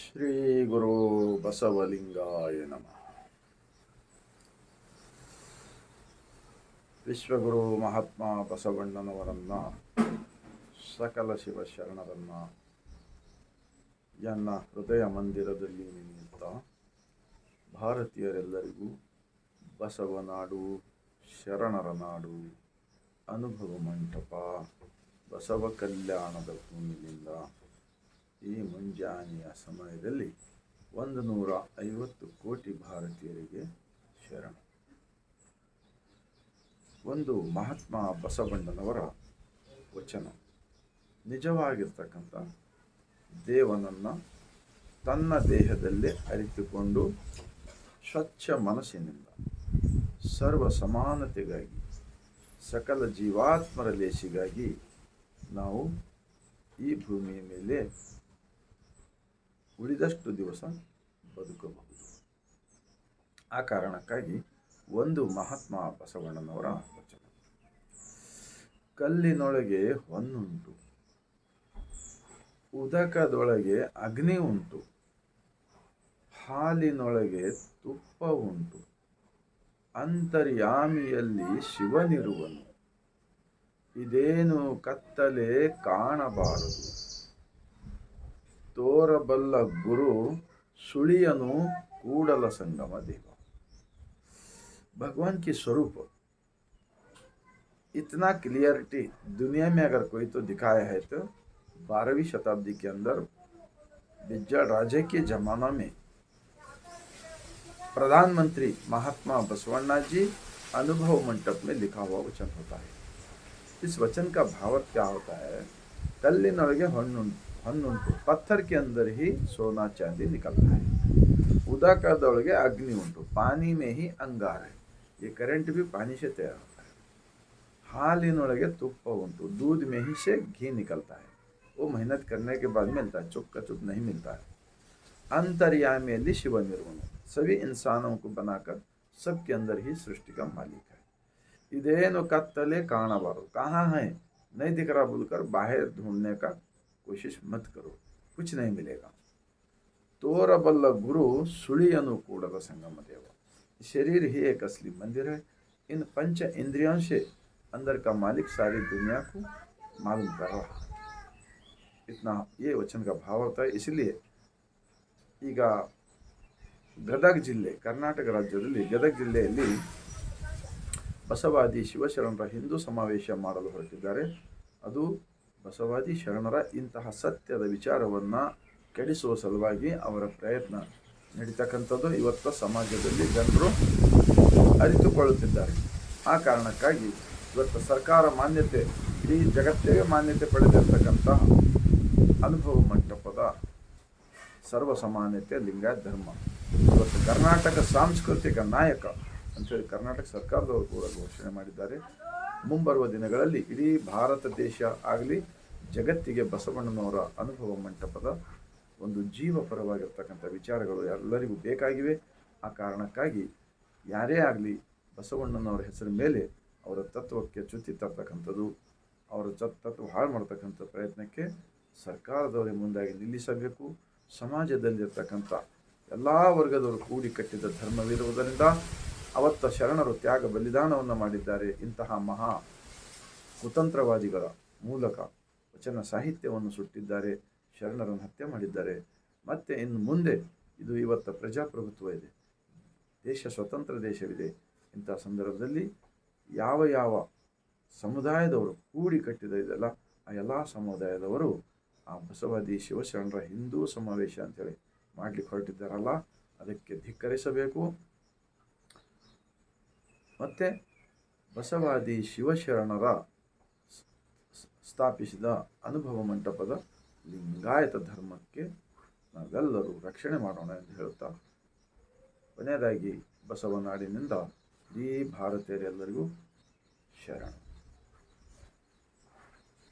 ಶ್ರೀ ಗುರು ಬಸವಲಿಂಗಾಯ ನಮಃ. ವಿಶ್ವಗುರು ಮಹಾತ್ಮ ಬಸವಣ್ಣನವರನ್ನ, ಸಕಲ ಶಿವಶರಣರನ್ನ ಎನ್ನ ಹೃದಯ ಮಂದಿರದಲ್ಲಿ ನೆನೆಯುತ್ತಾ, ಭಾರತೀಯರೆಲ್ಲರಿಗೂ ಬಸವನಾಡು, ಶರಣರ ನಾಡು, ಅನುಭವ ಮಂಟಪ, ಬಸವ ಕಲ್ಯಾಣದ ಭೂಮಿಯಿಂದ ಈ ಮುಂಜಾನೆಯ ಸಮಯದಲ್ಲಿ 150 ಕೋಟಿ ಭಾರತೀಯರಿಗೆ ಶರಣ. ಒಂದು ಮಹಾತ್ಮ ಬಸವಣ್ಣನವರ ವಚನ, ನಿಜವಾಗಿರ್ತಕ್ಕಂಥ ದೇವನನ್ನು ತನ್ನ ದೇಹದಲ್ಲೇ ಅರಿತುಕೊಂಡು ಸ್ವಚ್ಛ ಮನಸ್ಸಿನಿಂದ ಸರ್ವ ಸಮಾನತೆಗಾಗಿ, ಸಕಲ ಜೀವಾತ್ಮರ ಲೇಸಿಗಾಗಿ ನಾವು ಈ ಭೂಮಿಯ ಮೇಲೆ ಉಳಿದಷ್ಟು ದಿವಸ ಬದುಕಬಹುದು. ಆ ಕಾರಣಕ್ಕಾಗಿ ಒಂದು ಮಹಾತ್ಮ ಬಸವಣ್ಣನವರ ವಚನ, ಕಲ್ಲಿನೊಳಗೆ ಹೊನ್ನುಂಟು, ಉದಕದೊಳಗೆ ಅಗ್ನಿ ಉಂಟು, ಹಾಲಿನೊಳಗೆ ತುಪ್ಪ ಉಂಟು, ಅಂತರ್ಯಾಮಿಯಲ್ಲಿ ಶಿವನಿರುವನು, ಇದೇನು ಕತ್ತಲೆ ಕಾಣಬಾರದು, तोरबल्ल गुरु सुलियनु कूडल संगम देव। भगवान की स्वरूप इतना क्लियरिटी दुनिया में अगर कोई तो दिखाया है तो 12वीं शताब्दी के अंदर बिज्जल राजे के जमाना में प्रधानमंत्री महात्मा बसवण्णा जी अनुभव मंटप में लिखा हुआ वचन होता है। इस वचन का भाव क्या होता है? कल्लिनೊಳಗೆ हन्नुंटु, पत्थर के अंदर ही सोना चांदी निकलता है। उदकदೊಳಗೆ अग्नि उंटु, पानी में ही अंगार है, ये करंट भी पानी से तैयार होता है। हालिनೊಳಗೆ ತುಪ್ಪ उंटु, दूध में ही से घी निकलता है, वो मेहनत करने के बाद मिलता है, चुप का चुप नहीं मिलता है। अंतर्यामी शिवनिर्वनु, सभी इंसानों को बनाकर सबके अंदर ही सृष्टि का मालिक है। इदेनु कत्तले काणबारो, कहाँ है नहीं दिख रहा बोलकर बाहर ढूंढने का कोशिश मत करो, कुछ नहीं मिलेगा। तोरबल्ल गुरु सुलियनु कूडल संगम देव, शरीर ही एक असली मंदिर है। इन पंच इंद्रियों से अंदर का मालिक सारी दुनिया को मालूम कर रहा है। इतना ये वचन का भाव होता है। इसलिए ಈಗ ಗದಗ ಜಿಲ್ಲೆ, ಕರ್ನಾಟಕ ರಾಜ್ಯದಲ್ಲಿ ಗದಗ ಜಿಲ್ಲೆಯಲ್ಲಿ ಬಸವಾದಿ ಶಿವಶರಣರ ಹಿಂದೂ ಸಮಾವೇಶ ಮಾಡಲು ಹೊರಟಿದ್ದಾರೆ. ಅದು ಬಸವಾದಿ ಶರಣರ ಇಂತಹ ಸತ್ಯದ ವಿಚಾರವನ್ನು ಕೆಡಿಸುವ ಸಲುವಾಗಿ ಅವರ ಪ್ರಯತ್ನ ನಡೀತಕ್ಕಂಥದ್ದು ಇವತ್ತು ಸಮಾಜದಲ್ಲಿ ಜನರು ಅರಿತುಕೊಳ್ಳುತ್ತಿದ್ದಾರೆ. ಆ ಕಾರಣಕ್ಕಾಗಿ ಇವತ್ತು ಸರ್ಕಾರ ಮಾನ್ಯತೆ, ಇಡೀ ಜಗತ್ತಿಗೆ ಮಾನ್ಯತೆ ಪಡೆದಿರ್ತಕ್ಕಂಥ ಅನುಭವ ಮಂಟಪದ ಸರ್ವ ಸಮಾನತೆ ಲಿಂಗಾಯತ ಧರ್ಮ ಇವತ್ತು ಕರ್ನಾಟಕ ಸಾಂಸ್ಕೃತಿಕ ನಾಯಕ ಅಂತೇಳಿ ಕರ್ನಾಟಕ ಸರ್ಕಾರದವರು ಕೂಡ ಘೋಷಣೆ ಮಾಡಿದ್ದಾರೆ. ಮುಂಬರುವ ದಿನಗಳಲ್ಲಿ ಇಡೀ ಭಾರತ ದೇಶ ಆಗಲಿ ಜಗತ್ತಿಗೆ ಬಸವಣ್ಣನವರ ಅನುಭವ ಮಂಟಪದ ಒಂದು ಜೀವಪರವಾಗಿರ್ತಕ್ಕಂಥ ವಿಚಾರಗಳು ಎಲ್ಲರಿಗೂ ಬೇಕಾಗಿವೆ. ಆ ಕಾರಣಕ್ಕಾಗಿ ಯಾರೇ ಆಗಲಿ ಬಸವಣ್ಣನವರ ಹೆಸರ ಮೇಲೆ ಅವರ ತತ್ವಕ್ಕೆ ಚ್ಯುತಿ ತರ್ತಕ್ಕಂಥದ್ದು, ಅವರ ತತ್ವ ಹಾಳು ಮಾಡ್ತಕ್ಕಂಥ ಪ್ರಯತ್ನಕ್ಕೆ ಸರ್ಕಾರದವರೇ ಮುಂದಾಗಿ ನಿಲ್ಲಿಸಬೇಕು. ಸಮಾಜದಲ್ಲಿರ್ತಕ್ಕಂಥ ಎಲ್ಲ ವರ್ಗದವರು ಕೂಡಿ ಕಟ್ಟಿದ ಧರ್ಮವಿರುವುದರಿಂದ ಅವತ್ತ ಶರಣರು ತ್ಯಾಗ ಬಲಿದಾನವನ್ನು ಮಾಡಿದ್ದಾರೆ. ಇಂತಹ ಮಹಾ ಕುತಂತ್ರವಾದಿಗಳ ಮೂಲಕ ವಚನ ಸಾಹಿತ್ಯವನ್ನು ಸುಟ್ಟಿದ್ದಾರೆ, ಶರಣರನ್ನು ಹತ್ಯೆ ಮಾಡಿದ್ದಾರೆ. ಮತ್ತು ಇನ್ನು ಮುಂದೆ ಇದು ಇವತ್ತು ಪ್ರಜಾಪ್ರಭುತ್ವ ಇದೆ, ದೇಶ ಸ್ವತಂತ್ರ ದೇಶವಿದೆ. ಇಂಥ ಸಂದರ್ಭದಲ್ಲಿ ಯಾವ ಯಾವ ಸಮುದಾಯದವರು ಕೂಡಿ ಕಟ್ಟಿದ ಇದೆಲ್ಲ ಆ ಎಲ್ಲ ಸಮುದಾಯದವರು ಆ ಬಸವಾದಿ ಶಿವಶರಣರ ಹಿಂದೂ ಸಮಾವೇಶ ಅಂತೇಳಿ ಮಾಡಲಿಕ್ಕೆ ಹೊರಟಿದ್ದಾರಲ್ಲ, ಅದಕ್ಕೆ ಧಿಕ್ಕರಿಸಬೇಕು. ಮತ್ತು ಬಸವಾದಿ ಶಿವಶರಣರ ಸ್ಥಾಪಿಸಿದ ಅನುಭವ ಮಂಟಪದ ಲಿಂಗಾಯತ ಧರ್ಮಕ್ಕೆ ನಾವೆಲ್ಲರೂ ರಕ್ಷಣೆ ಮಾಡೋಣ ಎಂದು ಹೇಳುತ್ತಾ, ಕೊನೆಯದಾಗಿ ಬಸವನಾಡಿನಿಂದ ಈ ಭಾರತೀಯರೆಲ್ಲರಿಗೂ ಶರಣ.